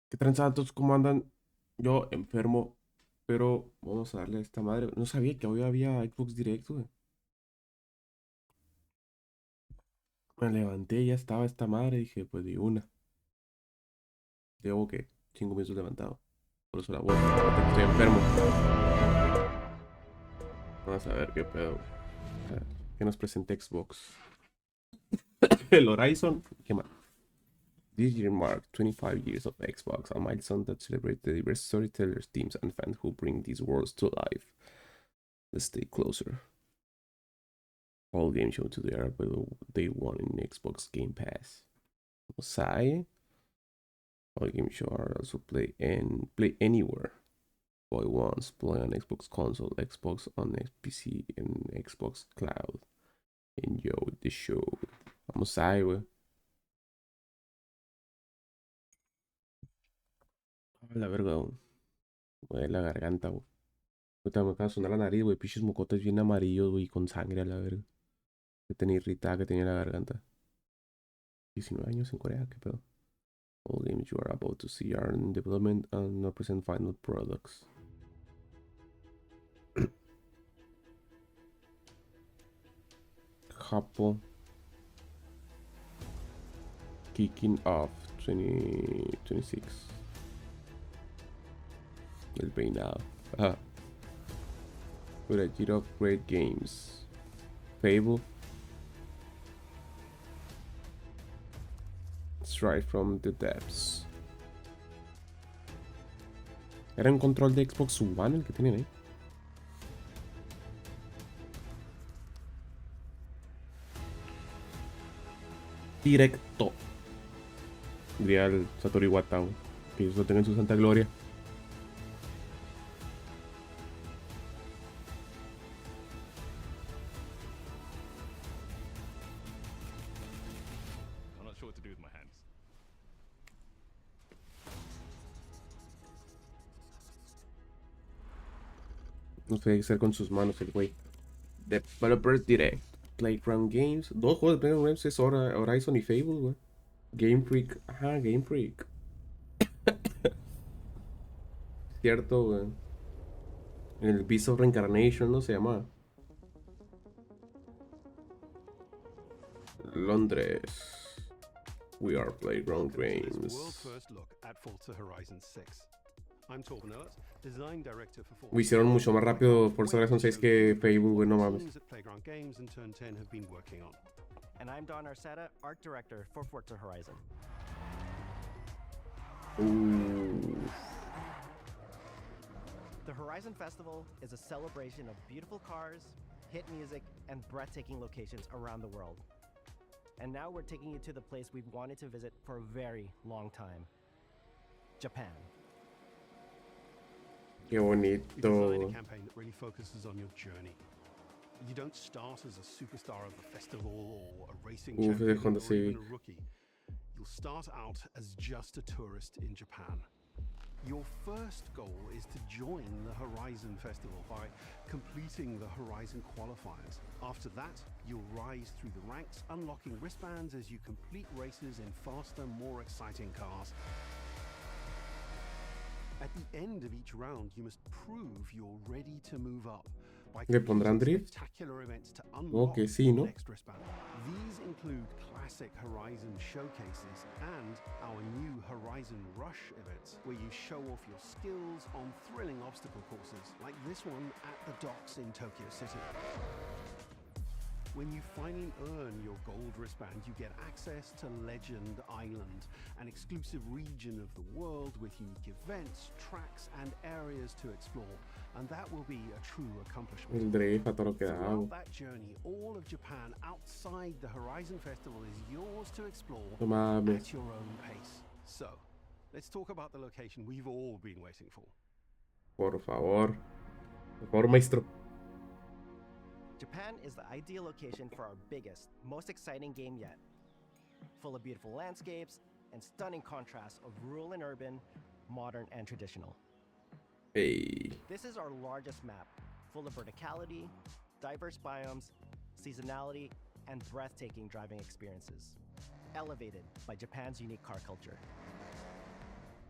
¿Qué transatos? ¿Cómo andan? Yo enfermo, pero vamos a darle a esta madre. No sabía que hoy había Xbox Direct, güey. Me levanté y ya estaba esta madre. Dije, pues de una. Llevo que 5 minutos levantado. Por eso la voz. Aparte que estoy enfermo. Vamos a ver qué pedo. A ver, ¿qué nos presenta Xbox? El Horizon. ¿Qué más? This year marked 25 years of Xbox, a milestone that celebrates the diverse storytellers, teams, and fans who bring these worlds to life. Let's stay closer. All games shown today are available day one in Xbox Game Pass. O sea, all games show are also play anywhere. Play once, play on Xbox console, Xbox on PC, and Xbox Cloud. Enjoy the show. Vamos ahí, güey. A la verga, güey. Me la garganta, güey. Ahorita me acaba de sonar la nariz, güey. Pichos mocotes bien amarillos, güey, con sangre a la verga. Que tenía irritada, que tenía la garganta. 19 años en Corea, qué pedo. All games you are about to see are in development and not present final products. Japón kicking off 2026. El peinado. Ah, with a year of great games. Fable. Straight from the depths. Era un control de Xbox One el que tienen ahí. Directo. Diría el Satoru Iwata, que ellos lo tengan en su santa gloria. I'm not sure what to do with my hands. No sé qué hacer con sus manos el güey. Developers Direct. Playground Games. Dos juegos de Playground Games es Horizon y Fable, güey. Game Freak. Ajá, Game Freak. Cierto, güey. El Beast of Reincarnation, ¿no? Se llama. Londres. We are Playground Welcome to this world Games. first look at Forza Horizon 6. I'm Torben Earls, design director for Forza. Hicieron mucho más I rápido can't Forza wait Horizon to 6 show you que Fable, güey, what no the mames. teams at Playground Games and Turn 10 have been working on. And I'm Don Arceta, art director for Forza Horizon. Uh, The Horizon Festival is a celebration of beautiful cars, hit music, and breathtaking locations around the world. And now we're taking you to the place we've wanted to visit for a very long time, Japan. qué We designed a bonito. campaign that really focuses on your journey. You don't start as a superstar of the festival or a racing champion Es cuando or even sí. a rookie. You'll start out as just a tourist in Japan. Your first goal is to join the Horizon Festival by completing the Horizon qualifiers. After that, you'll rise through the ranks, unlocking wristbands as you complete races in faster, more exciting cars. At the end of each round, you must prove you're ready to move up by ¿Le pondrán completing drift? spectacular events to Oh, unlock que sí, your ¿no? next wristband. These include classic Horizon showcases and our new Horizon Rush events, where you show off your skills on thrilling obstacle courses, like this one at the docks in Tokyo City. When you finally earn your gold wristband, you get access to Legend Island, an exclusive region of the world with unique events, tracks, and areas to explore. And that will be a true accomplishment. El drift a todo lo que da, Throughout güey. that journey, all of Japan outside the Horizon Festival is yours to explore No mames. at your own pace. So, let's talk about the location we've all been waiting for. Por favor. Por favor, maestro. Japan is the ideal location for our biggest, most exciting game yet. Full of beautiful landscapes and stunning contrasts of rural and urban, modern and traditional. Hey. This is our largest map, full of verticality, diverse biomes, seasonality, and breathtaking driving experiences, elevated by Japan's unique car culture.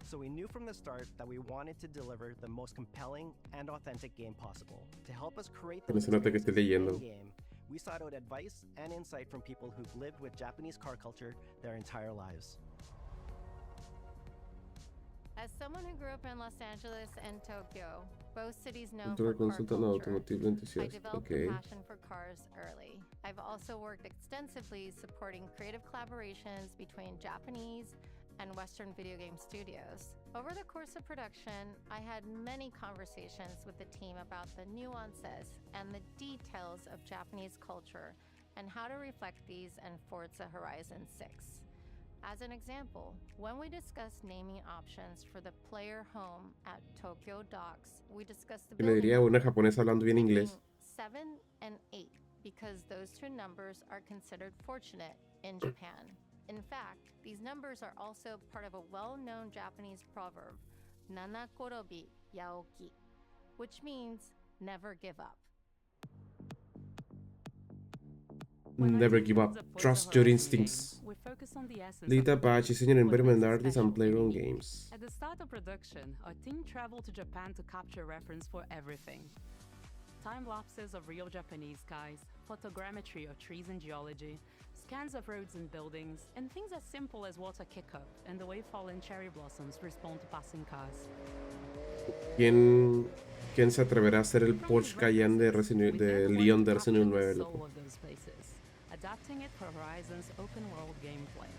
So we knew from the start that we wanted to deliver the most compelling and authentic game possible. To help us create No those se nota que esté experiences leyendo. in-game, we sought out advice and insight from people who've lived with Japanese car culture their entire lives. As someone who grew up in Los Angeles and Tokyo, both cities known Cultura for car consulta no culture, automotive I enthusiast. developed Ok. a passion for cars early. I've also worked extensively supporting creative collaborations between Japanese and Western video game studios. Over the course of production, I had many conversations with the team about the nuances and the details of Japanese culture and how to reflect these in Forza Horizon 6. As an example, when we discussed naming options for the player home at Tokyo Docks, we discussed the Y le diría a building una japonesa hablando bien inglés. 7 and 8 because those two numbers are considered fortunate in Japan. In fact, these numbers are also part of a well-known Japanese proverb, Nana Korobi Yaoki, which means never give up. Never give up. Trust your instincts. We focus on the essence Lead of the Apache, game, senior what environment makes it artist special and player on unique. games. At the start of production, our team traveled to Japan to capture reference for everything. Time lapses of real Japanese skies, photogrammetry of trees and geology, scans of roads and buildings, and things as simple as water kick-up and the way fallen cherry blossoms respond to passing cars. ¿Quién se atreverá a hacer el From Porsche these Cayenne de, references, Resident, we de then wanted Leon to de Resident Evil capture 9? the Loco? soul of those places, adapting it for Horizon's open-world gameplay.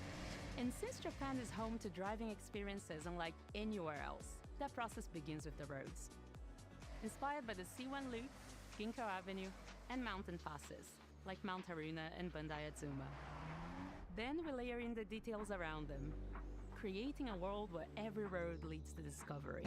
And since Japan is home to driving experiences unlike anywhere else, that process begins with the roads. Inspired by the C1 Loop, Ginkgo Avenue, and mountain passes, like Mount Haruna and Bandai Atsuma. Then we layer in the details around them, creating a world where every road leads to discovery.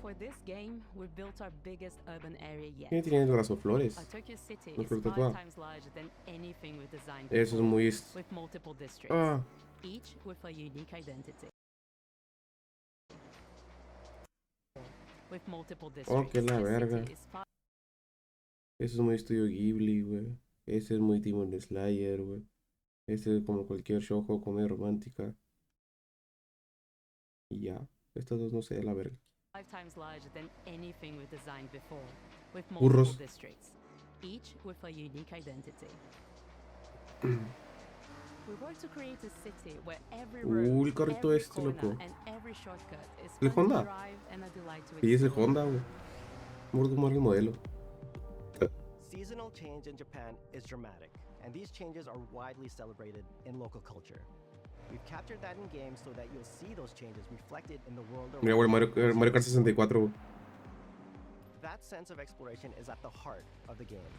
For this game, we've built our biggest urban area yet. ¿Quién tiene el brazo flores? Our Tokyo city No is creo 5 tatuado. times larger than anything we've designed Eso es before, muy... with multiple districts, Ah, each with a unique identity. With multiple oh, que districts, la the verga. city is Eso es muy estudio Ghibli, güey. Ese es muy Demon Slayer, güey. Este es como cualquier shoujo, comedia romántica. Y ya. Estas dos no sé, la verga. 5 times larger than anything we've designed before, with Burros. multiple districts, each with a unique identity. We work to create a city where every road, el carrito every este, corner, loco. and every shortcut is ¿El fun to Honda? drive and a delight to Sí, es el explore. Honda, güey. No me acuerdo cómo era el modelo. Seasonal change in Japan is dramatic, and these changes are widely celebrated in local culture. We've captured that in game so that you'll see those changes reflected in the world Mira, güey, around you. Mario Kart 64, güey. That sense of exploration is at the heart of the game.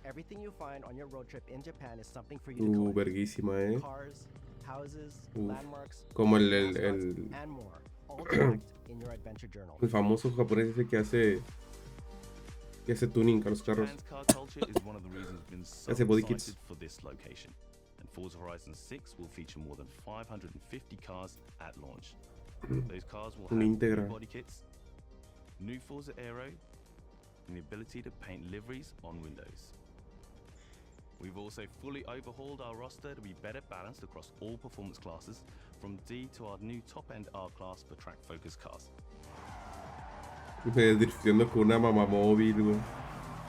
Everything you find on your road trip in Japan is something for you to collect. Verguísima, Cars, houses, Uf. landmarks, Como el mascots, and more, all to collect in your adventure journal. el famoso japonés ese que hace tuning a los carros. Japan's car culture is one of the reasons we've been so Hace body excited kits. for this location. And Forza Horizon 6 will feature more than 550 cars at launch. Those cars will have Una new íntegra. body kits, new Forza Aero, and the ability to paint liveries on windows. We've also fully overhauled our roster to be better balanced across all performance classes, from D to our new top-end R-Class for track-focused cars. Drifteando con una mamá móvil, güey.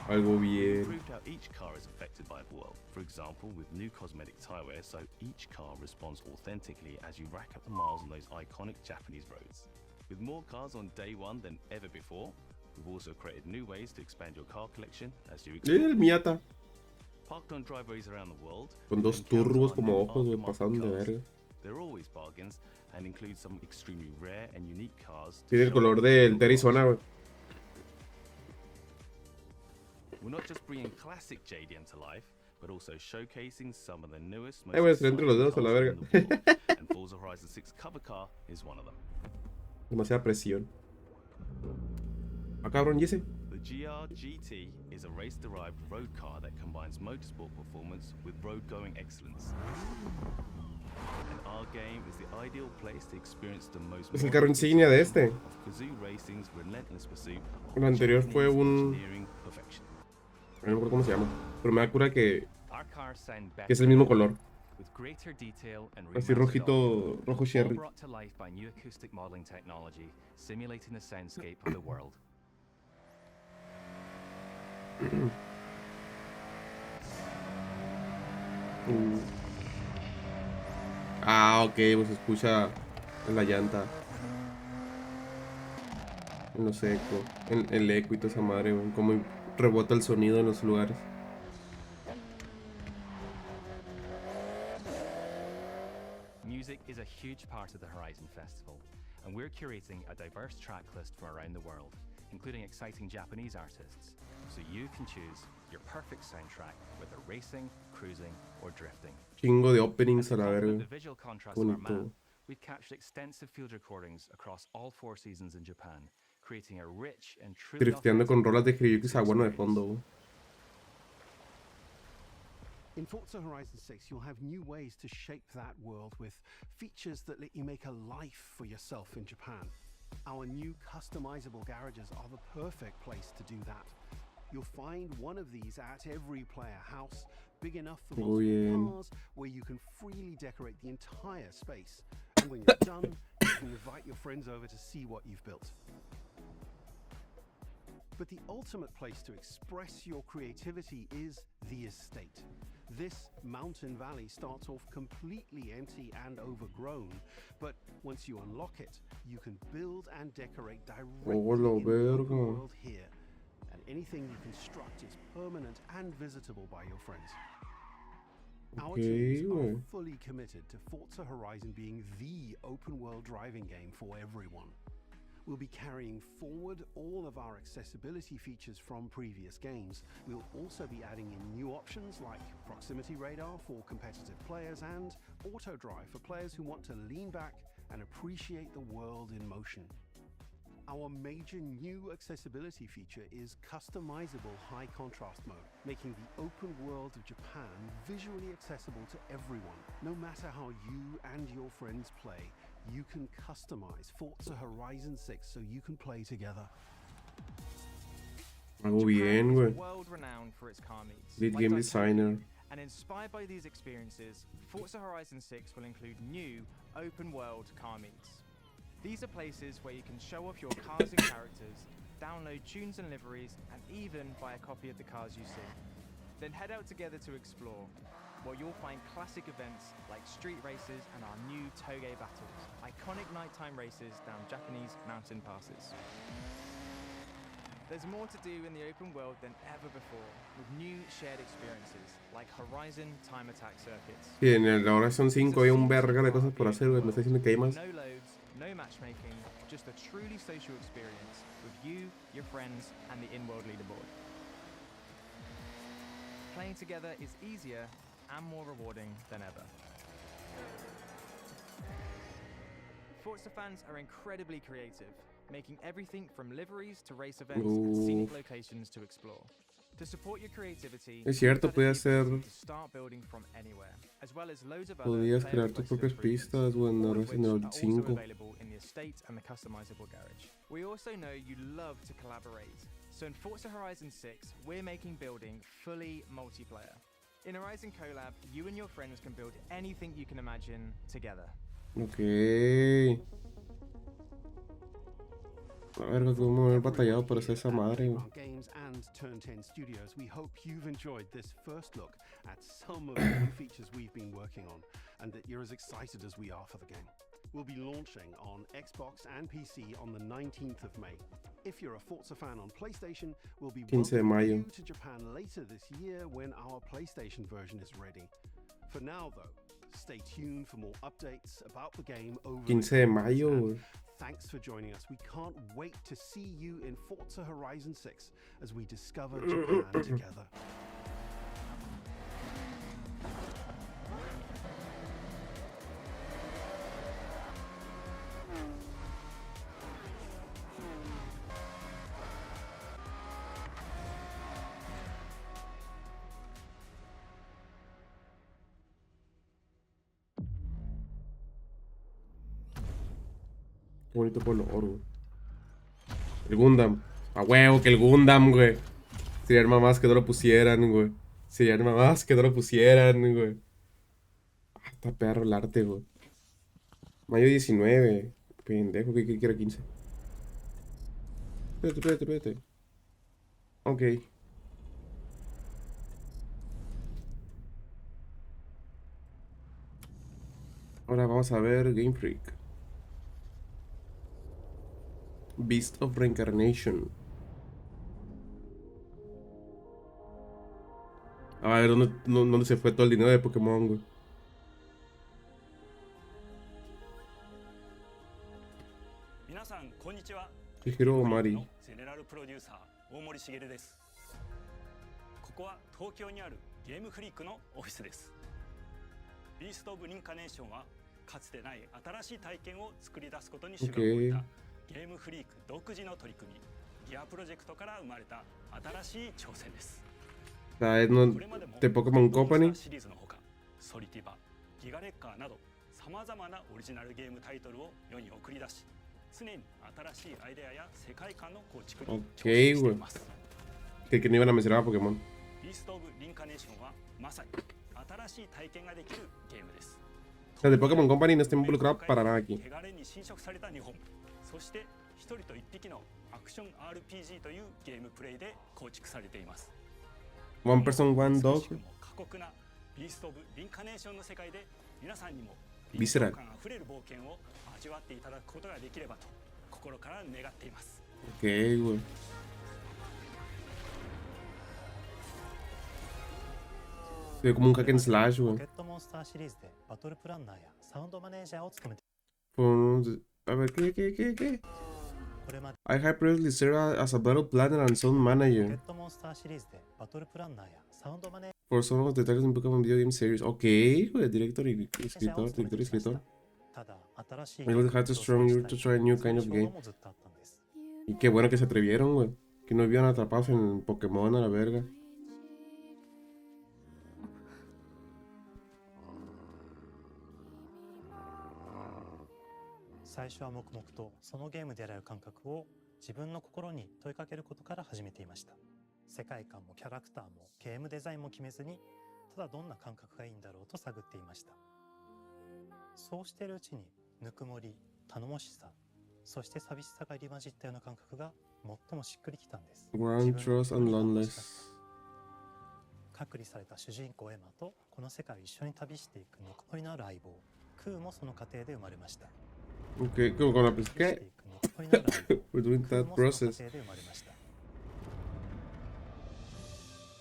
Algo We've bien. improved how each car is affected by the world. For example, with new cosmetic tire wear, so each car responds authentically as you rack up the miles on those iconic Japanese roads. With more cars on day one than ever before, we've also created new ways to expand your car collection as you explore. El Miata. Parked on driveways around the world, Con dos you'll encounter turbos our como new ojos, güey. aftermarket Pasaron de cars. verga. They're always bargains and include some extremely rare and unique cars. to Tiene el show color off del your Arizona, güey. We're not just bringing classic JDM to life, but also showcasing some of the newest, most voy a hacer entre los exciting dedos a la cars verga. in the world, and Forza Horizon 6 cover car is one of them. Demasiada presión. Ah, cabrón, ¿y ese? The GR GT is a race-derived road car that combines motorsport performance with road-going excellence. And our game is the ideal place to experience the most Es el carro insignia de este. of Kazoo Racing's relentless pursuit of El anterior fue Japanese un... engineering perfection. No me acuerdo cómo se llama. Pero me da cura que Our cars sound better es el mismo color. with greater detail and Así remastered rojito, audio, rojo all cherry. brought to life by new acoustic modeling technology, simulating the soundscape of the world. Ah, ok, pues se escucha en la llanta. En los ecos, en el eco y toda esa madre, weón, como rebota el sonido en los lugares. Music is a huge part of the Horizon Festival, and we're curating a diverse track list from around the world, including exciting Japanese artists, so you can choose your perfect soundtrack, whether racing, cruising, or drifting. Chingo de And openings to a la complement verga. the visual contrast of our Bonito. map, we've captured extensive field recordings across all 4 seasons in Japan, creating a rich and truly Drifteando con authentic rolas de Hiroyuki user Sawano de experience. fondo, weón. In Forza Horizon 6, you'll have new ways to shape that world with features that let you make a life for yourself in Japan. Our new customizable garages are the perfect place to do that. You'll find one of these at every player house, big enough for Muy bien. multiple cars, where you can freely decorate the entire space. And when you're done, you can invite your friends over to see what you've built. But the ultimate place to express your creativity is the estate. This mountain valley starts off completely empty and overgrown, but once you unlock it, you can build and decorate directly Hola, in the open verga. world here. And anything you construct is permanent and visitable by your friends. Our Okay, teams are güey. fully committed to Forza Horizon being the open world driving game for everyone. We'll be carrying forward all of our accessibility features from previous games. We'll also be adding in new options like proximity radar for competitive players and auto drive for players who want to lean back and appreciate the world in motion. Our major new accessibility feature is customizable high contrast mode, making the open world of Japan visually accessible to everyone. No matter how you and your friends play, you can customize Forza Horizon 6 so you can play together. Algo bien, Japan is güey. world-renowned for its car meets, Lead like game Daytona. designer. And inspired by these experiences, Forza Horizon 6 will include new open-world car meets. These are places where you can show off your cars and characters, download tunes and liveries, and even buy a copy of the cars you see. Then head out together to explore, where you'll find classic events like street races and our new Toge battles, iconic nighttime races down Japanese mountain passes. There's more to do in the open world than ever before, with new shared experiences like Horizon Time Attack circuits. Sí, en el Horizon 5 hay un verga de cosas por hacer, güey. Me está diciendo que hay más. No loads, no matchmaking, just a truly social experience with you, your friends, and the in-world leaderboard. Playing together is easier and more rewarding than ever. Forza fans are incredibly creative, making everything from liveries to race events and scenic locations to explore. To support your creativity, Es cierto, we've puede added the hacer. ability to start building from anywhere, as well as loads of other Podías crear tus player-requested propias improvements, pistas, güey, en all of Resident which Evil are also 5. available in the estate and the customizable garage. We also know you love to collaborate, so in Forza Horizon 6, we're making building fully multiplayer. In Horizon Collab, you and your friends can build anything you can imagine together. Ok. A ver, cómo haber batallado por hacer esa madre, güey. Our games and Turn 10 Studios, we hope you've enjoyed this first look at some of the new features we've been working on, and that you're as excited as we are for the game. We'll be launching on Xbox and PC on the 19th of May. If you're a Forza fan on PlayStation, we'll be 15 de welcoming mayo. you to Japan later this year when our PlayStation version is ready. For now, though, stay tuned for more updates about the game over the 15 de coming months, mayo, and güey. thanks for joining us. We can't wait to see you in Forza Horizon 6 as we discover Japan together. Qué bonito color, güey. El Gundam. A huevo que el Gundam, güey. Serían mamás que no lo pusieran, güey. Serían mamás que no lo pusieran, güey. Está perro el arte, güey. Mayo 19. Pendejo, que quiero 15. Espérate. Ok. Ahora vamos a ver Game Freak. Beast of Reincarnation. A ver, ¿dónde se fue todo el dinero de Pokémon, güey? 皆さんこんにちは。 Chihiro の Mari. ゼネラルプロデューサー大森茂です。ここは東京にあるゲームフリークのオフィスです。ビースト・オブ・リンカネーションはかつてない新しい体験を作り出すことに主眼を置いたゲームフリーク独自の取り組みギアプロジェクトから生まれた新しい挑戦です。これまでも de Pokémon Company シリーズのほかソリティバ、ギガレッカーなどさまざまなオリジナルゲームタイトルを世に送り出し常に新しいアイデアや世界観の構築に挑戦しています。Que no iban a mencionar a Pokémon. ビースト・オブ・リンカネーションはまさに新しい体験ができるゲームです。 O sea, de Pokémon Company no está involucrado para nada aquí. 手軽に侵食された日本、そして一人と一匹のアクション RPG というゲームプレイで構築されています。 One person, one dog. 過酷なビースト・オブ・リンカネーションの世界で皆さんにも Visceral. 感あふれる冒険を味わっていただくことができればと心から願っています。 Ok, güey. Se ve como un hack and slash, ポ güey. ケットモンスターシリーズでバトルプランナーやサウンドマネージャーを務めて A ver, ¿qué? これまで I have previously served as a battle planner and sound ポケ manager ットモンスターシリーズでバトルプランナーやサウンドマネー for some of the titles in Pokémon video game series. Ok, güey, director y ジャーを escritor, 務め director て y きました escritor. ただ新しい I would have to strong you to try a new kind of そ game. の衝動もずっとあったんです Y qué bueno que se atrevieron, güey. Que no vieron atrapados en Pokémon a la verga. 最初は黙々とそのゲームである感覚を自分の心に問いかけることから始めていました。世界観もキャラクターもゲームデザインも決めずにただどんな感覚がいいんだろうと探っていました。そうしているうちにぬくもり、頼もしさ、そして寂しさが入り混じったような感覚が最もしっくりきたんです。 Ground, trust, and loneless. 隔離された主人公エマとこの世界を一緒に旅していくぬくもりのある相棒クーもその過程で生まれました。 Ok, como con la pues, ¿qué? We're doing that process.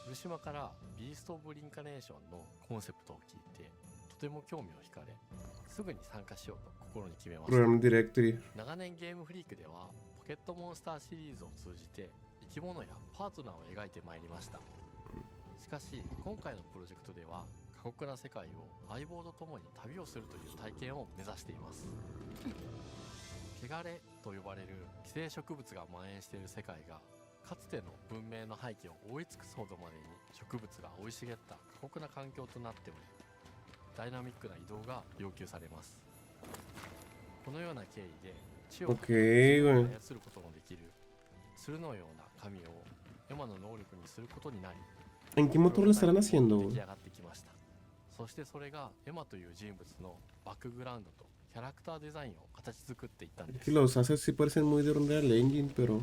漆島からビースト・オブ・リンカネーションのコンセプトを聞いてとても興味を惹かれすぐに参加しようと心に決めました。 Program Directory. 長年ゲームフリークではポケットモンスターシリーズを通じて生き物やパートナーを描いてまいりました。しかし今回のプロジェクトでは過酷な世界を相棒と共に旅をするという体験を目指しています。汚れと呼ばれる寄生植物が蔓延している世界がかつての文明の廃棄を覆い尽くすほどまでに植物が生い茂った過酷な環境となっておりダイナミックな移動が要求されます。このような経緯で地を操ることのできる鶴のような神をエマの能力にすることになり ¿En qué motor lo estarán haciendo, güey? そしてそれがエマという人物のバックグラウンドとキャラクターデザインを形作っていったんです。 Que los haces sí parecen muy de Unreal Engine, pero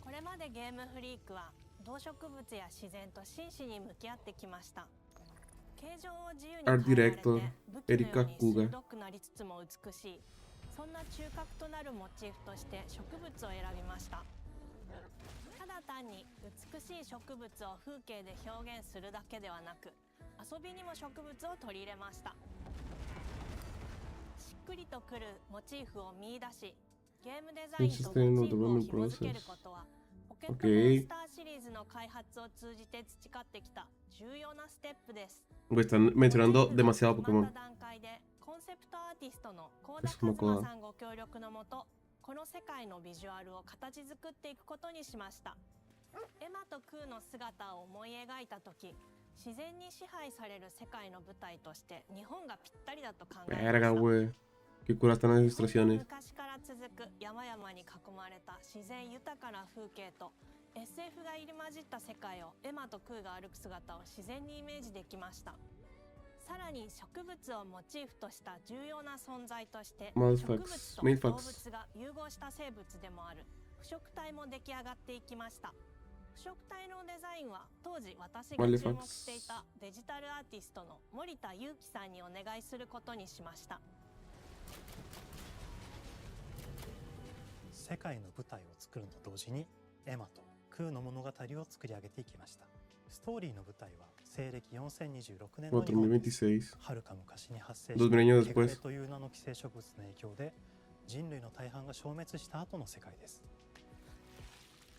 これまでゲームフリークは動植物や自然と真摯に向き合ってきました。形状を自由に変えられて Art Director 武器のように Kuga 鋭くなりつつも美しい、そんな中核となるモチーフとして植物を選びました。ただ単に美しい植物を風景で表現するだけではなく遊びにも植物を取り入れました。しっくりとくるモチーフを見出しゲームデザインとモチーフを紐付けることはポケットモンスターシリーズの開発を通じて培ってきた重要なステップです。 están mencionando demasiado Pokémon. 段階でコンセプトアーティストの幸田和馬さんご協力のもとこの世界のビジュアルを形作っていくことにしました。エマとクーの姿を思い描いた時自然に支配される世界の舞台として日本がぴったりだと考えました。 Verga, güey. Qué curas están las ilustraciones. 昔から続く山々に囲まれた自然豊かな風景と SF が入り混じった世界をエマとクーが歩く姿を自然にイメージできました。さらに植物をモチーフとした重要な存在として植物と動物が融合した生物でもある腐食体も出来上がっていきました。腐食体のデザインは当時私が注目していたデジタルアーティストの森田裕樹さんにお願いすることにしました。世界の舞台を作ると同時にエマとクーの物語を作り上げていきました。ストーリーの舞台は西暦4026年の日本です。はるか昔に発生したケガレという名の寄生植物の影響で人類の大半が消滅した後の世界です。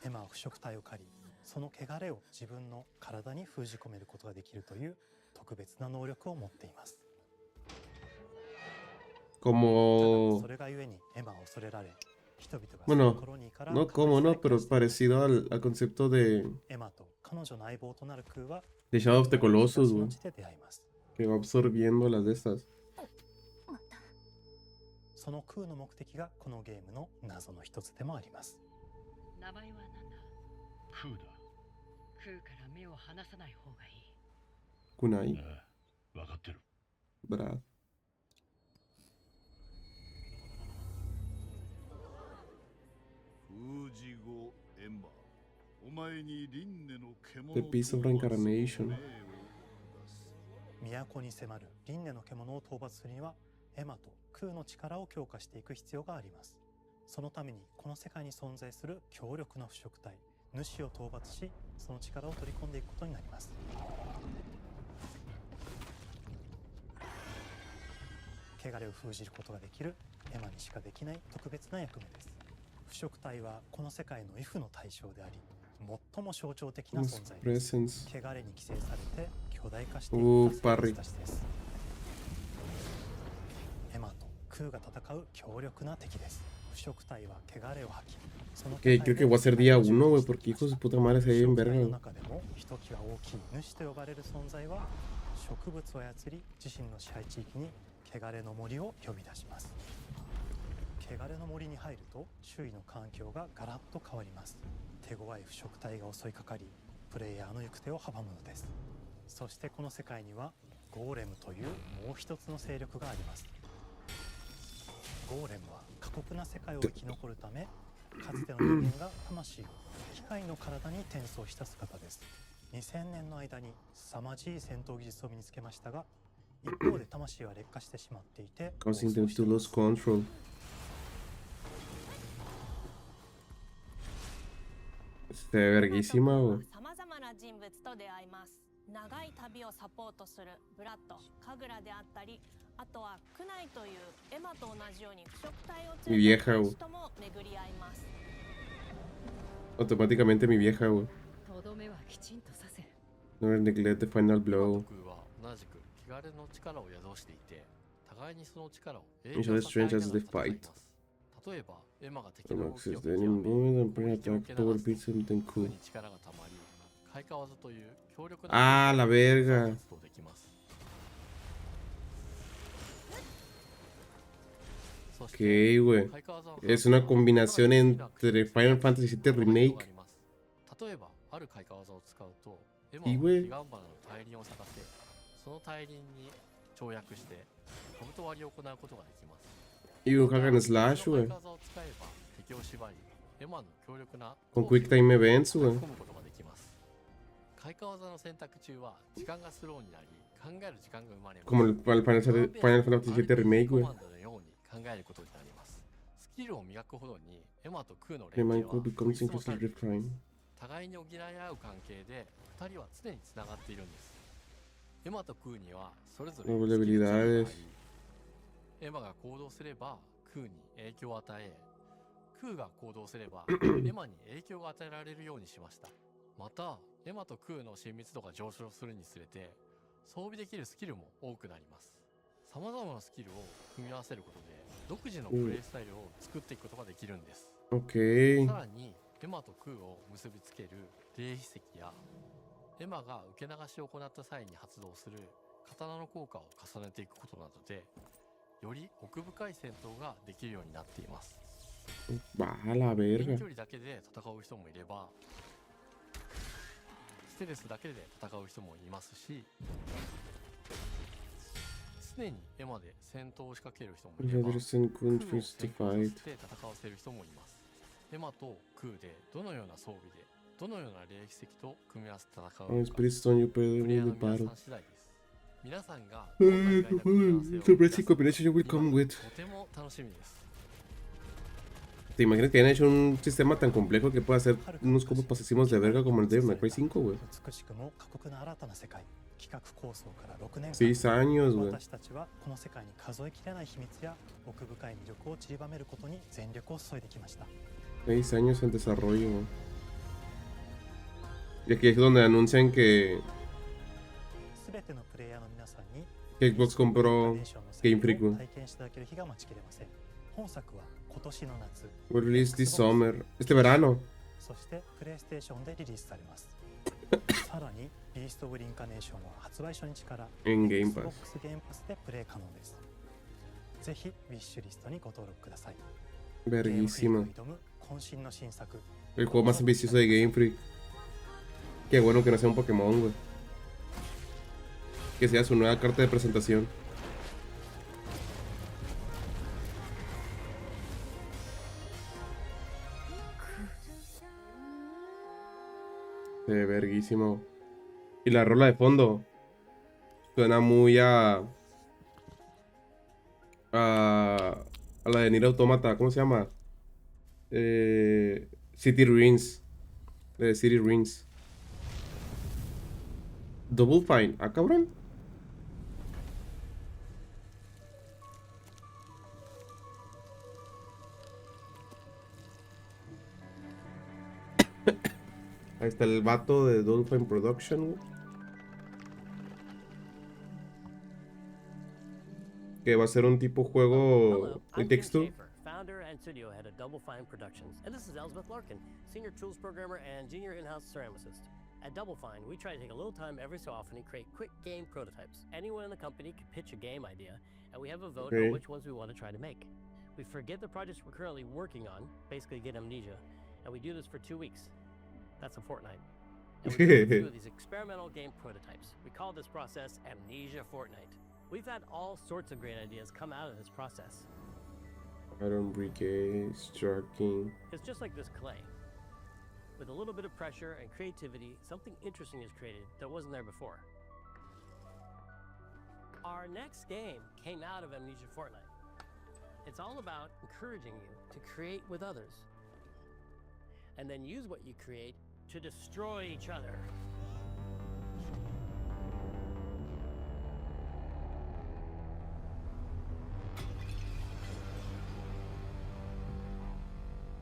エマは腐食体を狩り、その汚れを自分の体に封じ込めることができるという特別な能力を持っています。それがゆえにエマは恐れられ、人々がそのコロニーから no como no, pero parecido al concepto de エマと彼女の相棒となるクーは Shadow of the Colossus, güey, que va absorbiendo las de estas. そのクーの目的がこのゲームの謎の一つでもあります。名前は何だ？クーだ。クーから目を離さない方がいい。Kunai. 分かってる。Brad. 封じ後エンバー、お前に輪廻の獣 The Piece of Reincarnation. 都に迫る輪廻の獣を討伐するにはエマとクーの力を強化していく必要があります。そのためにこの世界に存在する強力な腐食体主を討伐し、その力を取り込んでいくことになります。汚れを封じることができるエマにしかできない特別な役目です。腐食体はこの世界の畏怖の対象であり、最も象徴的な存在です。汚れに寄生されて巨大化していった生物たちです。エマとクーが戦う強力な敵です。腐食体は汚れを吐き、その Que creo que voy a hacer día 1, güey, porque hijos de puta madre se ve bien verga. 中でもひときわ大きい主と呼ばれる存在は植物を操り、自身の支配地域に汚れの森を呼び出します。汚れの森に入ると周囲の環境がガラッと変わります。手強い腐食体が襲いかかり、プレイヤーの行く手を阻むのです。そしてこの世界にはゴーレムというもう一つの勢力があります。ゴーレムは過酷な世界を生き残るため、かつての人間が魂を機械の体に転送した姿です。2000年の間に凄まじい戦闘技術を身につけましたが、一方で魂は劣化してしまっていて、 Causing them to lose control. Se ve verguísima, güey. 様々な人物と出会います。長い旅をサポートするブラッド、カグラであったり、あとはクナイというエマと同じように腐食体を連れている人も巡り合います。Automáticamente mi vieja, güey. とどめはきちんとさせる。 No neglect the final blow. 同じく汚れの力を宿していて、互いにその力を It's as strange as they fight. 例えばエマが敵 No の動きを existe any moment and bring attack toward beats something クー cool. に力がたまり、開花技という強力な Ah, la verga. 発動できます。Ok, güey. Es una combinación entre Final Fantasy VII Remake 例えばある開花技を使うとエマは y, ヒ güey. ガンバナの大輪を咲かせ、その大輪に跳躍して兜割りを行うことができます。 Y un hack and slash, この güey. 開花技を使えば敵を縛り、エマの強力な Con Quick Time Events, 込 güey. むことができます。開花技の選択中は時間がスローになり、考える時間が生まれます。 Como el Final Fantasy VII Remake, コ güey. マンドのように考えることになります。スキルを磨くほどにエマとクーの The 連 man 携は could become 研ぎ澄まさ synchronously れています。 time. 互いに補い合う関係で2人は常につながっているんです。エマとクーにはそれぞれ Nuevas スキルがあり habilidades. エマが行動すればクーに影響を与え、クーが行動すればエマに影響が与えられるようにしました。またエマとクーの親密度が上昇するにつれて装備できるスキルも多くなります。さまざまなスキルを組み合わせることで独自のプレイスタイルを作っていくことができるんです。 Ok. さらにエマとクーを結びつける霊秘石やエマが受け流しを行った際に発動する刀の効果を重ねていくことなどでより奥深い戦闘ができるようになっています。 Va a la 遠 verga. 距離だけで戦う人もいればステルスだけで戦う人もいますし、常にエマで戦闘を仕掛ける人もいれば、空を先行して戦わせる人もいます。エマと空でどのような装備でどのような霊石と組み合わせて戦うのか、プレイヤーの皆さん次第です。皆さんがどんな意外な組み合わせを出すのか、とても楽しみです。¿Te imaginas que hayan hecho un sistema tan complejo que pueda hacer unos combos pasísimos de verga como el de May Cry 5, güey? 6 años, güey. 私たちはこの世界に数えきれない秘密や奥深い魅力を散りばめることに全力を注いできました。 6 años en desarrollo, güey. Y aquí es donde anuncian que Xbox compró Game Freak, güey. Will release this summer. Este verano. そしてプレイステーションでリリースされます。さらにビースト・オブ・リンカネーションは発売初日から Xbox ゲームパスでプレイ可能です。ぜひウィッシュリストにご登録ください。 Verguísima. El juego más ambicioso de Game Freak. Qué bueno que no sea un Pokémon, güey. Que sea su nueva carta de presentación. Verguísimo. Y la rola de fondo suena muy a la de Nier Automata. ¿Cómo se llama? City Ruins. De City Ruins. Double Fine. Ah, cabrón. Ahí está el vato de Double Fine Production. Que va a ser un tipo juego de texto. Founder and studio head of Double Fine Productions, and this is Elsbeth Larkin, senior tools programmer and junior in-house ceramicist. At Double Fine, we try to take a little time every so often and create quick game prototypes. Anyone in the company can pitch a game idea, and we have a vote on which ones we want to try to make. We forget the projects we're currently working on, basically get amnesia, and we do this for 2 weeks. That's a fortnight. And we do a few of these experimental game prototypes. We call this process Amnesia Fortnight. We've had all sorts of great ideas come out of this process. Iron Brigade, Striking. It's just like this clay. With a little bit of pressure and creativity, something interesting is created that wasn't there before. Our next game came out of Amnesia Fortnight. It's all about encouraging you to create with others, and then use what you create to destroy each other.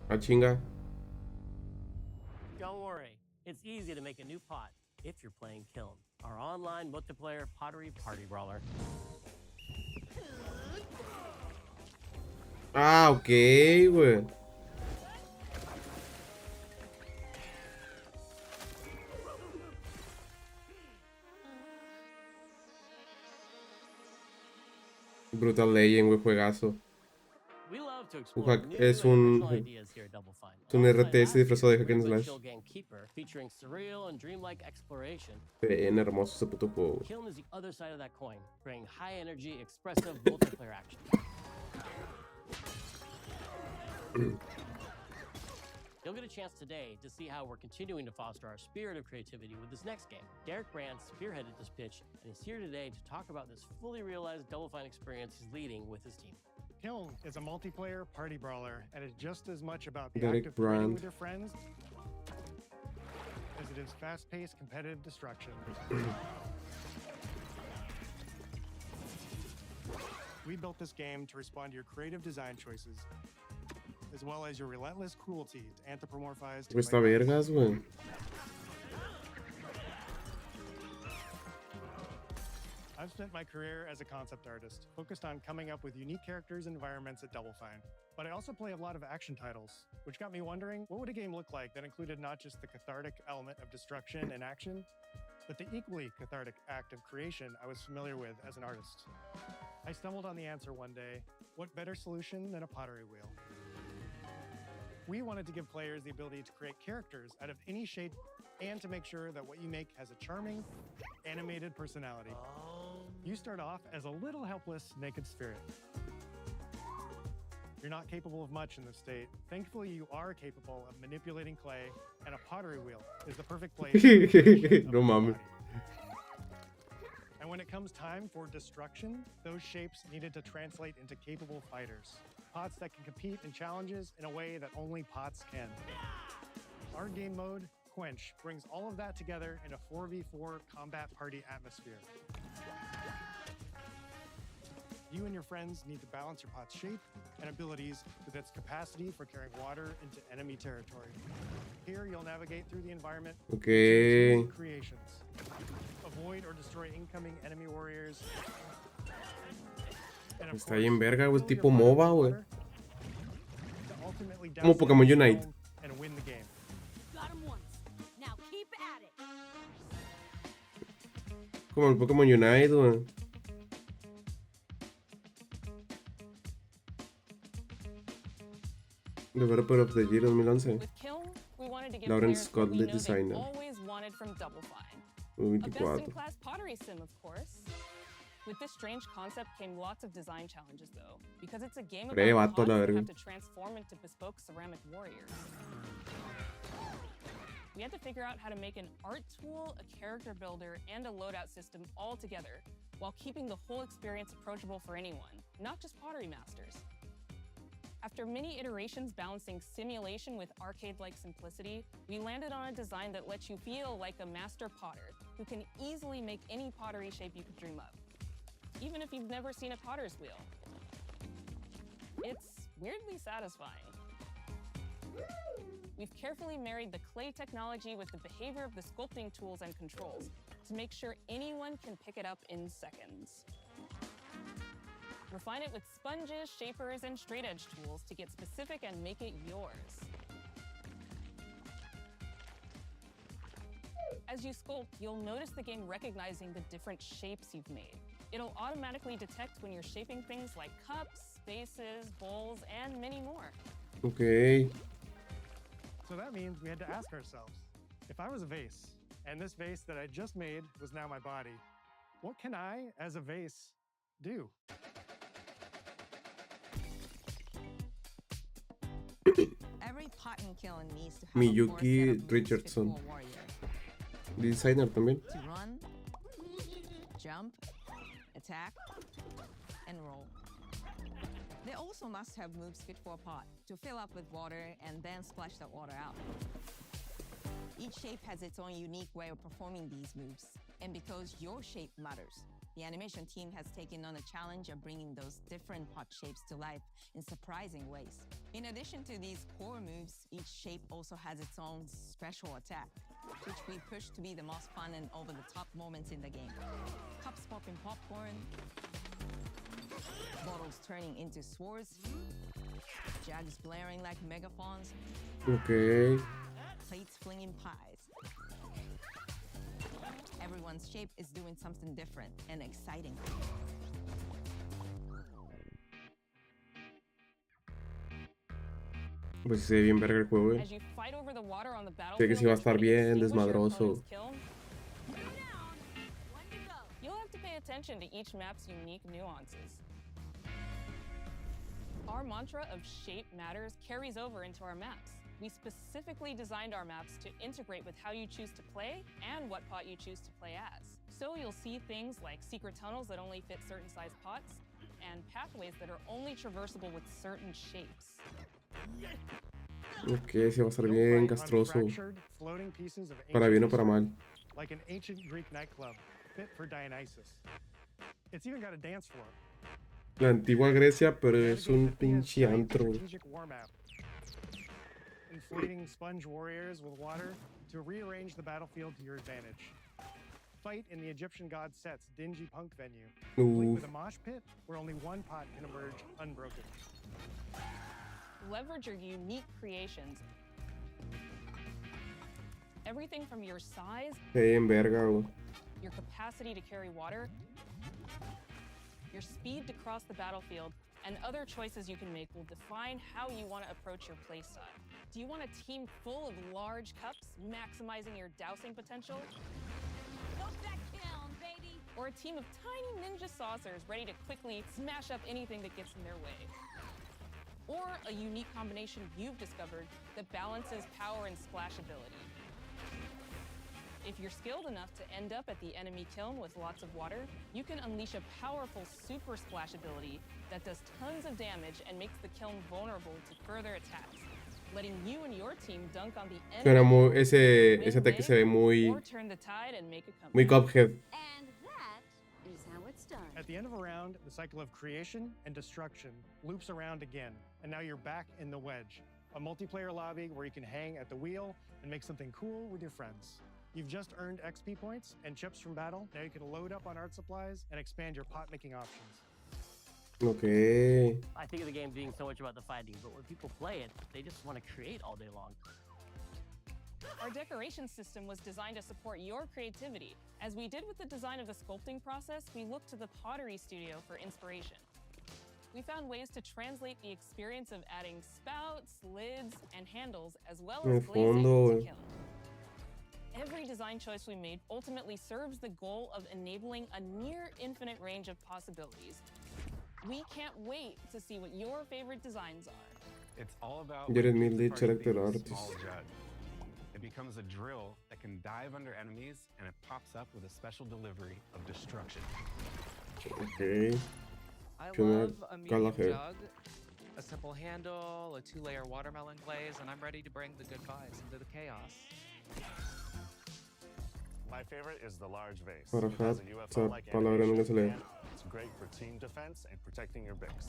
Ah, chinga. Don't worry, it's easy to make a new pot if you're playing Kiln, our online multiplayer pottery party brawler. Ah, ok, güey. Brutal Legend, güey, juegazo. Es un RTS disfrazado de hack and slash. Bien hermoso ese puto juego. Kiln is the other side of that coin, bringing high energy, expressive multiplayer action. You'll get a chance today to see how we're continuing to foster our spirit of creativity with this next game. Derek Brand spearheaded this pitch, and he's here today to talk about this fully realized Double Fine experience he's leading with his team. Kiln is a multiplayer party brawler, and is just as much about the Derek act of playing Brand. with your friends as it is fast-paced competitive destruction. We built this game to respond to your creative design choices, as well as your relentless cruelty to anthropomorphize. Esta vergas, güey. I've spent my career as a concept artist, focused on coming up with unique characters and environments at Double Fine. But I also play a lot of action titles, which got me wondering, what would a game look like that included not just the cathartic element of destruction and action, but the equally cathartic act of creation I was familiar with as an artist? I stumbled on the answer one day. What better solution than a pottery wheel? We wanted to give players the ability to create characters out of any shape and to make sure that what you make has a charming, animated personality. You start off as a little helpless, naked spirit. You're not capable of much in this state. Thankfully, you are capable of manipulating clay, and a pottery wheel is the perfect place. No mames. And when it comes time for destruction, those shapes needed to translate into capable fighters. Pots that can compete in challenges in a way that only pots can. Our game mode, Quench, brings all of that together in a 4v4 combat party atmosphere. You and your friends need to balance your pot's shape and abilities with its capacity for carrying water into enemy territory. Here, you'll navigate through the environment Okay. with creations. Avoid or destroy incoming enemy warriors. And of Está bien course, verga, güey. fill Tipo your pot MOBA, with güey. water to ultimately Como douse Pokémon the Unite. film and win the game. Got him once. Now keep at it. Como el Pokémon Unite, güey. Developer of the Year 2011. With Kiln, we wanted to give Lawrence players what Scott, we the know they've designer. always wanted from Double Fine. A 2024. best-in-class pottery sim, of course. With this strange concept came lots of design challenges, though, because it's a game about Vato, pots la that verga. have to transform into bespoke ceramic warriors. We had to figure out how to make an art tool, a character builder, and a loadout system all together, while keeping the whole experience approachable for anyone, not just pottery masters. After many iterations balancing simulation with arcade-like simplicity, we landed on a design that lets you feel like a master potter who can easily make any pottery shape you could dream up, even if you've never seen a potter's wheel. It's weirdly satisfying. We've carefully married the clay technology with the behavior of the sculpting tools and controls to make sure anyone can pick it up in seconds. Refine it with sponges, shapers, and straight edge tools to get specific and make it yours. As you sculpt, you'll notice the game recognizing the different shapes you've made. It'll automatically detect when you're shaping things like cups, vases, bowls, and many more. Okay. So that means we had to ask ourselves, if I was a vase, and this vase that I just made was now my body, what can I, as a vase, do? Every pot and kiln needs to have Miyuki Richardson. Designer también. to run, jump, attack, and roll. They also must have moves fit for a pot to fill up with water and then splash that water out. Each shape has its own unique way of performing these moves, and because your shape matters, the animation team has taken on the challenge of bringing those different pot shapes to life in surprising ways. In addition to these core moves, each shape also has its own special attack, which we push to be the most fun and over-the-top moments in the game. Cups popping popcorn, bottles turning into swords, jugs blaring like megaphones, Okay. plates flinging pies. Everyone's shape is doing something different and exciting. Pues se ve bien verga el juego, As you fight over the water on the Sé que sí va a battlefield, estar trying to bien extinguish your desmadroso. opponent's kiln, you'll have to pay attention to each map's unique nuances. Our mantra of shape matters carries over into our maps. We specifically designed our maps to integrate with how you choose to play and what pot you choose to play as. So you'll see things like secret tunnels that only fit certain size pots and pathways that are only traversable with certain shapes. Ok, se va a estar bien castroso. Fractured, floating pieces of Para ancient bien o para history, mal. like an ancient Greek nightclub, fit for Dionysus. It's even got a dance floor. La antigua Grecia, pero es un Navigate Athena's pinche giant antro. strategic war map. Inflating sponge warriors with water to rearrange the battlefield to your advantage. Fight in the Egyptian god Set's dingy punk venue, complete with a mosh pit where only one pot can emerge unbroken. Leverage your unique creations. Everything from your size, Se ve bien verga, güey. your capacity to carry water, your speed to cross the battlefield, and other choices you can make will define how you want to approach your playstyle. Do you want a team full of large cups, maximizing your dousing potential? Go back down, baby! Or a team of tiny ninja saucers ready to quickly smash up anything that gets in their way? Or a unique combination you've discovered that balances power and splashability? If you're skilled enough to end up at the enemy kiln with lots of water, you can unleash a powerful super splash ability that does tons of damage and makes the kiln vulnerable to further attacks, letting you and your team dunk on the Suena enemy muy, ese ataque se ve muy, or turn the tide and make a muy comeback. Cuphead. And that is how it's done. At the end of a round, the cycle of creation and destruction loops around again, and now you're back in the wedge, a multiplayer lobby where you can hang at the wheel and make something cool with your friends. You've just earned XP points and chips from battle. Now you can load up on art supplies and expand your pot-making options. Okay. I think of the game being so much about the fighting, but when people play it, they just want to create all day long. Our decoration system was designed to support your creativity. As we did with the design of the sculpting process, we looked to the pottery studio for inspiration. We found ways to translate the experience of adding spouts, lids, and handles, as well En el as glazing fondo, to kiln. Every design choice we made ultimately serves the goal of enabling a near infinite range of possibilities. We can't wait to see what your favorite designs are. It's all about Jared when Millie, pizza party character becomes a artist. small jug. It becomes a drill that can dive under enemies, and it pops up with a special delivery of destruction. Okay. I Primer love a medium Gallagher. jug, a simple handle, a 2-layer watermelon glaze, and I'm ready to bring the good vibes into the chaos. My favorite is the large vase. Para It has a esa UFO-like palabra nunca se lee. animation, and it's great for team defense and protecting your Bix.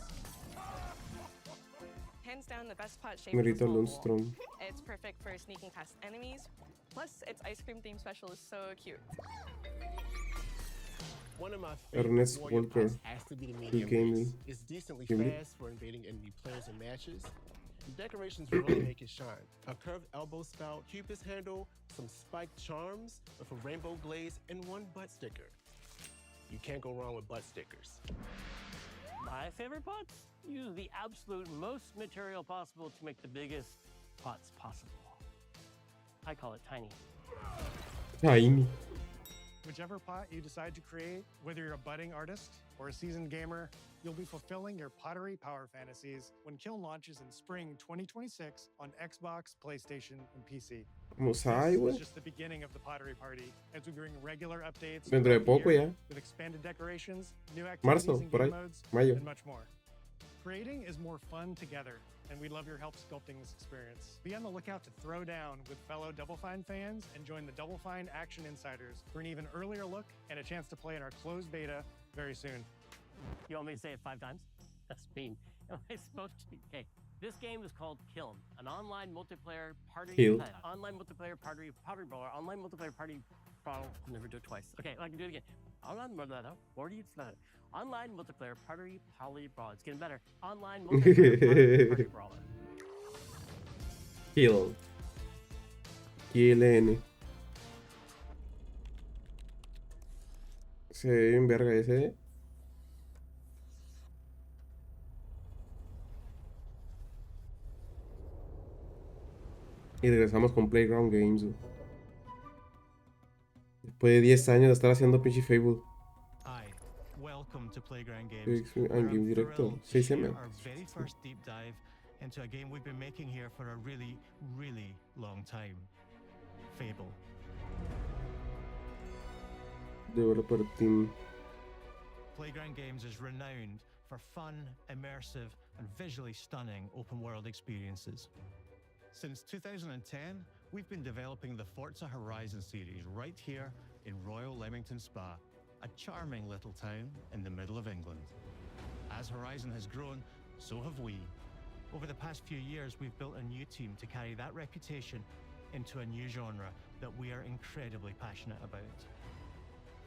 Hands down the best pot shape Merita is mobile. Lundström. It's perfect for sneaking past enemies. Plus, its ice cream theme special is so cute. One of my favorite Ernest warrior Walker. pots has to be the medium Gamely. base. It's decently Gamely. fast for invading enemy players and matches. The decorations really make it shine. A curved elbow spout, cupid's handle, some spiked charms with a rainbow glaze, and one butt sticker. You can't go wrong with butt stickers. My favorite pots use the absolute most material possible to make the biggest pots possible. I call it tiny. Tiny. Whichever pot you decide to create, whether you're a budding artist or a seasoned gamer, you'll be fulfilling your pottery power fantasies when Kiln launches in spring 2026 on Xbox, PlayStation, and PC. Vamos ahí, This güey. is just the beginning of the pottery party as we bring regular updates Dentro de throughout the poco year ya. with expanded decorations, new activities Marzo, and por game ahí. modes, Mayo. and much more. Creating is more fun together, and we'd love your help sculpting this experience. Be on the lookout to throw down with fellow Double Fine fans and join the Double Fine Action Insiders for an even earlier look and a chance to play in our closed beta very soon. You want me to say it 5 times? That's mean. Am I supposed to? Okay. This game is called Kiln, an online multiplayer party. Killed. Online multiplayer party brawler. Online multiplayer party brawler. I'll never do it twice. Okay, I can do it again. Online multiplayer party poly brawler. It's getting better. Online multiplayer party brawler. Kill. Killen. Se ve bien verga ese. Y regresamos con Playground Games. Después de 10 años de estar haciendo pinche Fable. Hi, welcome to Playground Games. Estoy We're en Game Director. thrilled to 6M. share our very first deep dive into a game we've been making here for a really, really long time. Fable. Developer Team. Playground Games is renowned for fun, immersive, and visually stunning open-world experiences. Since 2010, we've been developing the Forza Horizon series right here in Royal Leamington Spa, a charming little town in the middle of England. As Horizon has grown, so have we. Over the past few years, we've built a new team to carry that reputation into a new genre that we are incredibly passionate about.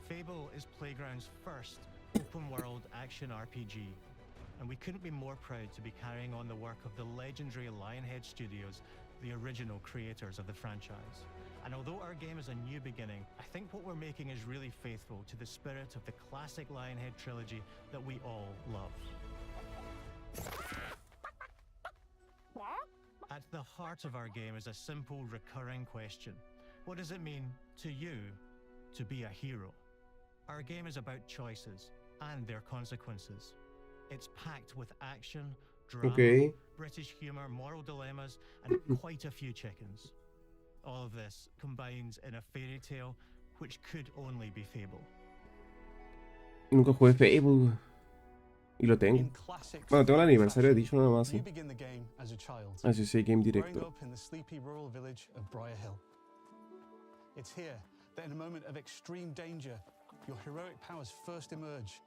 Fable is Playground's first open-world action RPG, and we couldn't be more proud to be carrying on the work of the legendary Lionhead Studios, the original creators of the franchise. And although our game is a new beginning, I think what we're making is really faithful to the spirit of the classic Lionhead trilogy that we all love. At the heart of our game is a simple recurring question. What does it mean to you to be a hero? Our game is about choices and their consequences. It's packed with action, drama, Okay. British humour, moral dilemmas, and quite a few chickens. All of this combines in a fairy tale which could only be Fable. Nunca jugué Fable, güey. Y lo tengo. Bueno, tengo el aniversario edition nada más. You begin the game as a child, Así sí, game growing director. up in the sleepy rural village of Briar Hill. It's here that in a moment of extreme danger, your heroic powers first emerge,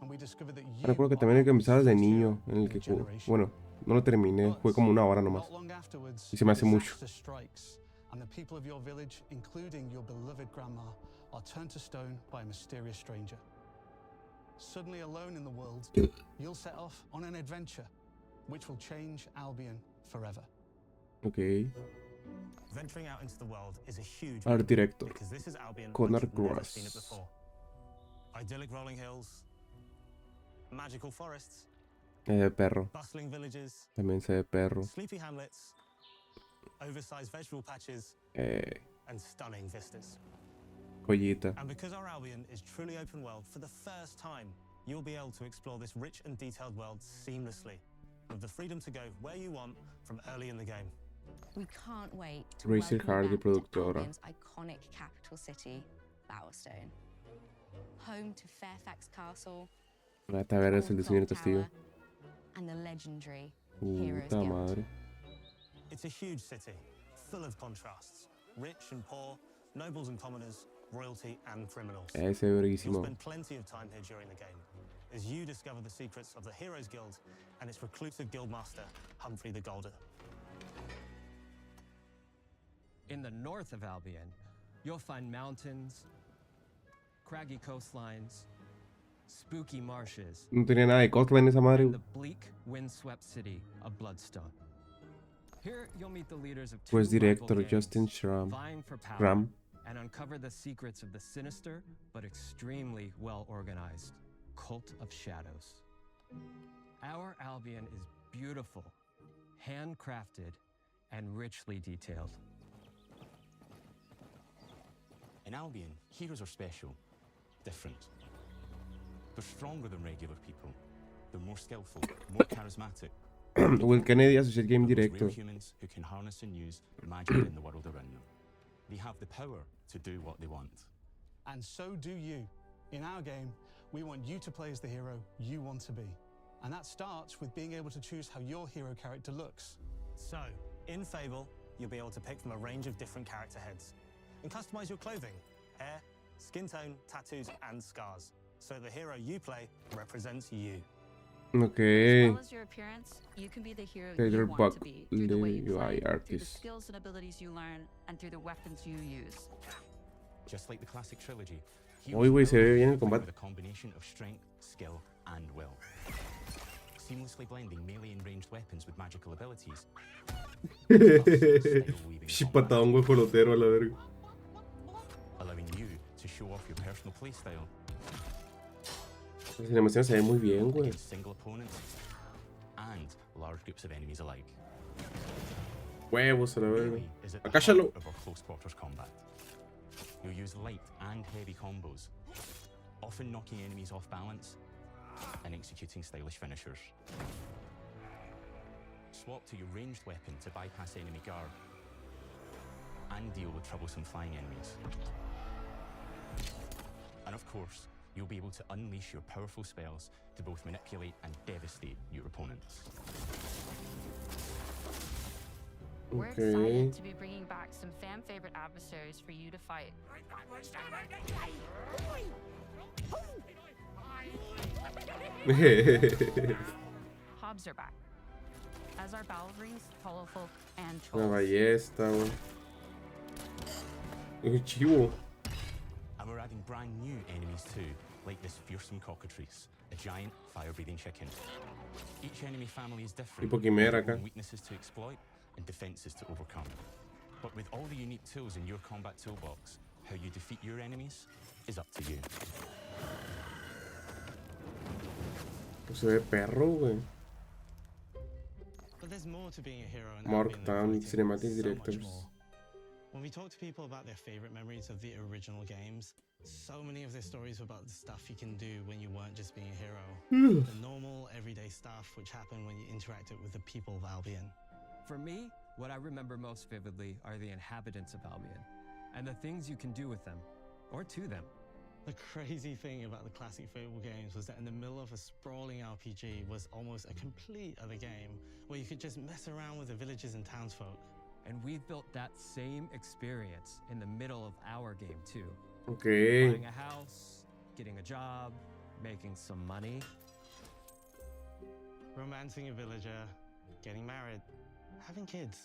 and we discover that you Recuerdo que también hay que empezar desde niño en el que jugué. Bueno, no lo terminé, jugué como una hora nomás. not long afterwards, Y se me hace mucho. disaster strikes, and the people of your village, including your beloved grandma, are turned to stone by a mysterious stranger. Suddenly alone in the world, you'll set off on an adventure which will change Albion forever. Ok. Venturing out into the world is a huge Art leap, director. because this is Albion Connor like you've never Grass. seen it before. Idyllic rolling hills, magical forests, De perro. bustling villages, También se ve perro. sleepy hamlets, oversized vegetable patches, and stunning vistas. Joyita. And because our Albion is truly open world, for the first time, you'll be able to explore this rich and detailed world seamlessly, with the freedom to go where you want from early in the game. We can't wait to Racer welcome you Hardy, back to productora. Albion's iconic capital city, Bowerstone. Home to Fairfax Castle La taberna es el diseño del castillo. and the legendary Heroes Puta Guild. madre. It's a huge city, full of contrasts. Rich and poor, nobles and commoners, royalty and criminals. Se ve You'll verguísimo. spend plenty of time here during the game, as you discover the secrets of the Heroes Guild and its reclusive guildmaster, Humphrey the Golden. In the north of Albion, you'll find mountains, craggy coastlines, spooky marshes, No tenía nada de coastline esa madre. and güey. the bleak, windswept city of Bloodstone. Here, you'll meet the leaders of two Pues director rival gangs Justin Schramm. vying for power Ram. and uncover the secrets of the sinister but extremely well-organized Cult of Shadows. Our Albion is beautiful, handcrafted, and richly detailed. In Albion, heroes are special, different. They're stronger than regular people. They're more skillful, more charismatic. Will Kennedy, Associate Game They're those Director. rare humans who can harness and use magic in the world around them. They have the power to do what they want. And so do you. In our game, we want you to play as the hero you want to be. And that starts with being able to choose how your hero character looks. So, in Fable, you'll be able to pick from a range of different character heads and customize your clothing, hair, skin tone, tattoos, and scars, so the hero you play represents you. Ok. As well as your appearance, you can be the hero Taylor you want to be through the way you Buckley, play, UI through the artist. skills and abilities you learn, and through the weapons you use. Just like the classic trilogy, Uy, güey, se ve bien el play combate. with a combination of strength, skill, and will. Seamlessly blending melee and ranged weapons with magical abilities. Pinche patadón, güey, pelotero a la verga. Allowing you to show off your personal playstyle Las animaciones se ven muy bien, güey. against single opponents and large groups of enemies alike. Huevos a la verga. Melee is at the Acáchalo. heart of our close quarters combat. You'll use light and heavy combos, often knocking enemies off balance and executing stylish finishers. Swap to your ranged weapon to bypass enemy guard and deal with troublesome flying enemies. And of course, you'll be able to unleash your powerful spells to both manipulate and devastate your opponents. We're excited to be bringing back some fan favorite adversaries for you to fight. Hobbs are back. As are Balverines, Hollowfolk, and Una Trolls. ballesta, güey. Un chivo. And we're adding brand new enemies too, like this fearsome cockatrice, a giant fire-breathing chicken. Each enemy family is different, Tipo quimera with their acá. own weaknesses to exploit and defenses to overcome. But with all the unique tools in your combat toolbox, how you defeat your enemies is up to you. Pues se ve perro, güey. But there's more more to being a hero in Mark Albion than Tam, fighting. cinematic So much directors. more. When we talk to people about their favorite memories of the original games, so many of their stories were about the stuff you can do when you weren't just being a hero. The normal, everyday stuff which happened when you interacted with the people of Albion. For me, what I remember most vividly are the inhabitants of Albion, and the things you can do with them, or to them. The crazy thing about the classic Fable games was that in the middle of a sprawling RPG was almost a complete other game, where you could just mess around with the villagers and townsfolk. And we've built that same experience in the middle of our game too. Okay. Buying a house, getting a job, making some money. Romancing a villager, getting married, having kids.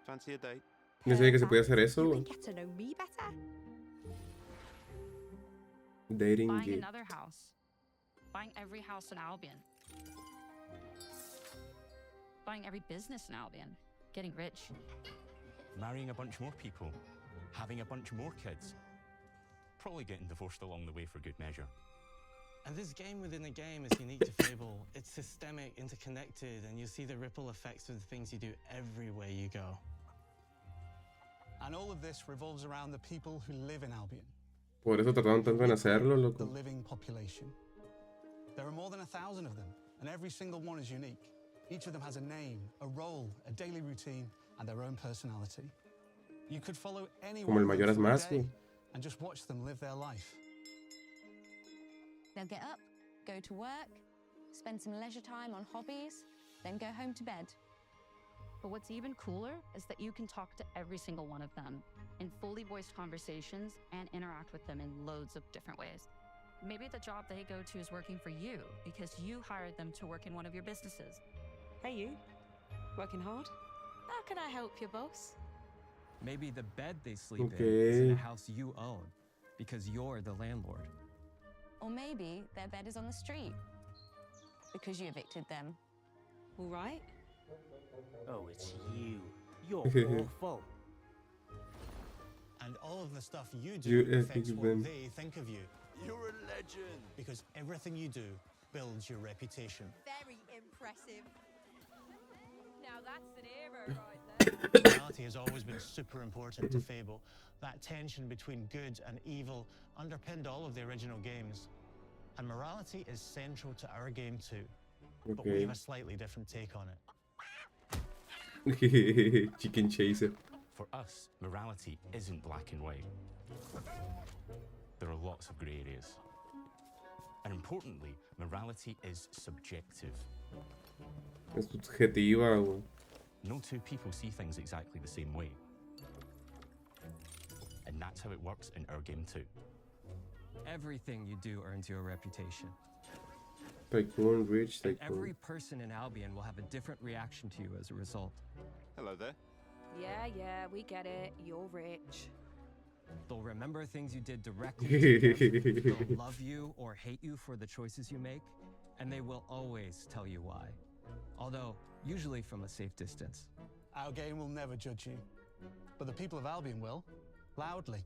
Fancy a date? No sabía que se podía hacer eso, You güey. can get to know me better. Dating Buying game. another house. Buying every house in Albion. Buying every business in Albion. Getting rich. Marrying a bunch more people. Having a bunch more kids. Probably getting divorced along the way for good measure. And this game within a game is unique to Fable. It's systemic, interconnected, and you see the ripple effects of the things you do everywhere you go. And all of this revolves around the people who live in Albion. Por eso trataron tanto en hacerlo, The loco. living population. There are more than 1,000 of them, and every single one is unique. Each of them has a name, a role, a daily routine, and their own personality. You could follow anyone Como el Mayoras Mask, güey. and just watch them live their life. They'll get up, go to work, spend some leisure time on hobbies, then go home to bed. But what's even cooler is that you can talk to every single one of them in fully voiced conversations and interact with them in loads of different ways. Maybe the job they go to is working for you because you hired them to work in one of your businesses. Hey, you. Working hard? How can I help you, boss? Maybe the bed they sleep in is in Okay. a house you own because you're the landlord. Or maybe their bed is on the street because you evicted them. All right. Oh, it's you. You're awful. And all of the stuff you You do affects think what them. they think of you. You're a legend. Because everything you do builds your reputation. Very impressive. Now that's an hero right there. Morality has always been super important to Fable. That tension between good and evil underpinned all of the original games. And morality is central to our game too. But we Okay. have a slightly different take on it. Chicken chaser. For us, morality isn't black and white. There are lots of grey areas. And importantly, morality is subjective. Es subjetiva, güey. No two people see things exactly the same way. And that's how it works in our game too. Everything you do earns you a reputation. Tycoon, rich, And tycoon. every person in Albion will have a different reaction to you as a result. Hello there. Yeah, we get it. You're rich. They'll remember things you did directly to them. They'll love you or hate you for the choices you make, and they will always tell you why. Although, usually from a safe distance. Our game will never judge you, but the people of Albion will, loudly.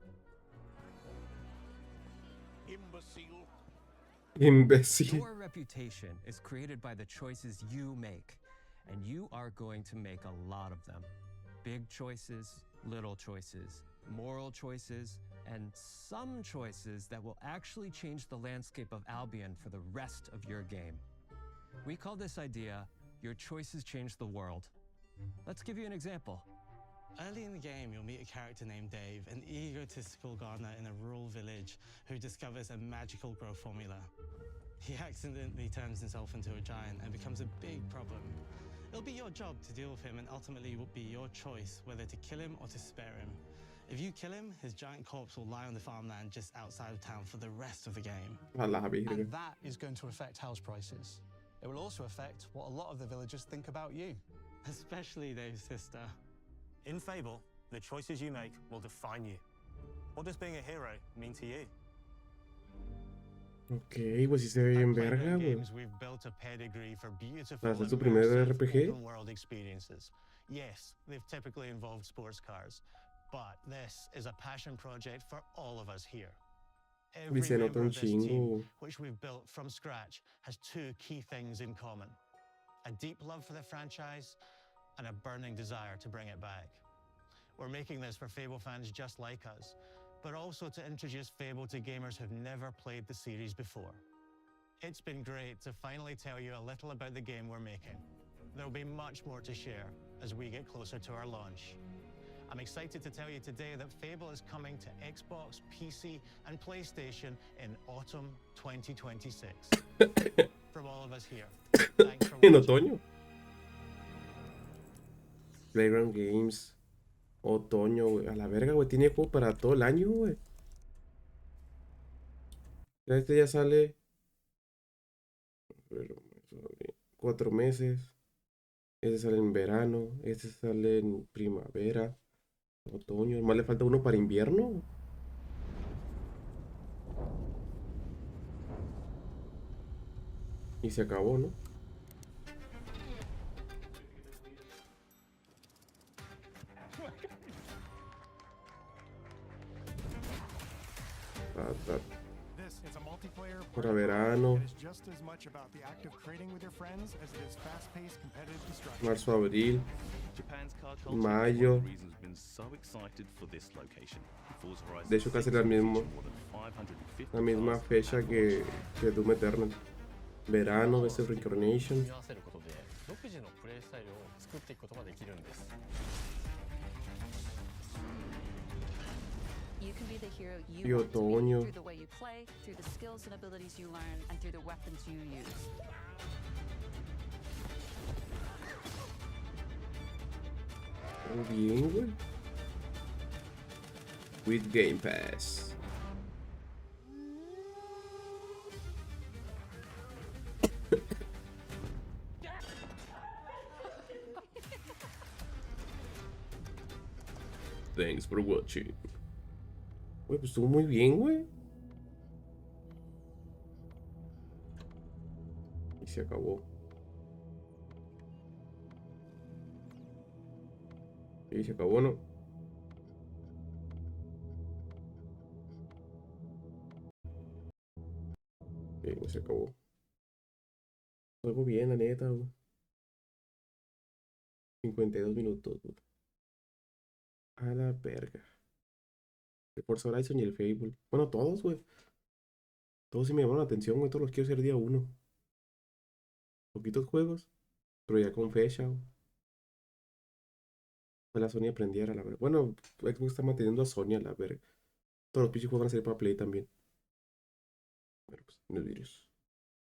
Imbecile. Imbécil. Your reputation is created by the choices you make, and you are going to make a lot of them. Big choices, little choices, moral choices, and some choices that will actually change the landscape of Albion for the rest of your game. We call this idea, Your Choices Change the World. Let's give you an example. Early in the game, you'll meet a character named Dave, an egotistical gardener in a rural village who discovers a magical growth formula. He accidentally turns himself into a giant and becomes a big problem. It'll be your job to deal with him, and ultimately it will be your choice whether to kill him or to spare him. If you kill him, his giant corpse will lie on the farmland just outside of town for the rest of the game. A la verga. And that is going to affect house prices. It will also affect what a lot of the villagers think about you. Especially Dave's sister. In Fable, the choices you make will define you. What does being a hero mean to you? Ok, pues sí se ve bien verga, Playground güey. Games, we've built a pedigree for beautiful ¿Para hacer and su primer immersive RPG? open world experiences. Yes, they've typically involved sports cars, but this is a passion project for all of us here. Every Y se nota member un of this chingo. team, which we've built from scratch, has two key things in common: a deep love for the franchise and a burning desire to bring it back. We're making this for Fable fans just like us, but also to introduce Fable to gamers who've never played the series before. It's been great to finally tell you a little about the game we're making. There'll be much more to share as we get closer to our launch. I'm excited to tell you today that Fable is coming to Xbox, PC, and PlayStation in autumn 2026. From all of us here, thanks for En watching. otoño. Playground Games. Otoño, güey. A la verga, güey. Tiene juego para todo el año, güey. Este ya sale. 4 meses. Este sale en verano. Este sale en primavera. Otoño. Más le falta uno para invierno. Y se acabó, ¿no? This is a multiplayer Para verano. that is just as much about the act of trading with your friends as it is fast-paced competitive destruction. Marzo, abril. Japan's card culture Mayo. is one of the reasons we've been so excited for this location. Forza Horizon De hecho, casi 6 la will misma, feature more than 550 la misma cars fecha and que Doom Eternal. Verano, ese Reincarnation. 組み合わせることで独自のプレイスタイルを作っていくことができるんです。 You can be the hero Y you want to be otoño. through the way you play, through the skills and abilities you learn, and through the weapons you use. Muy bien, güey. With Game Pass. Thanks for watching. Güey, pues estuvo muy bien, güey. Y se acabó. Y se acabó, ¿no? Ok, pues se acabó. Algo bien, la neta, güey. 52 minutos, güey. A la verga. El Forza Horizon y el Fable. Bueno, todos, güey. Todos sí me llamaron la atención, güey. Todos los quiero hacer día uno. Poquitos juegos, pero ya con fecha, güey. Pues la Sony aprendiera, la verga. Bueno, Xbox está manteniendo a Sony a la verga. Todos los pinches juegos van a salir para Play también. Bueno, pues, nos virus.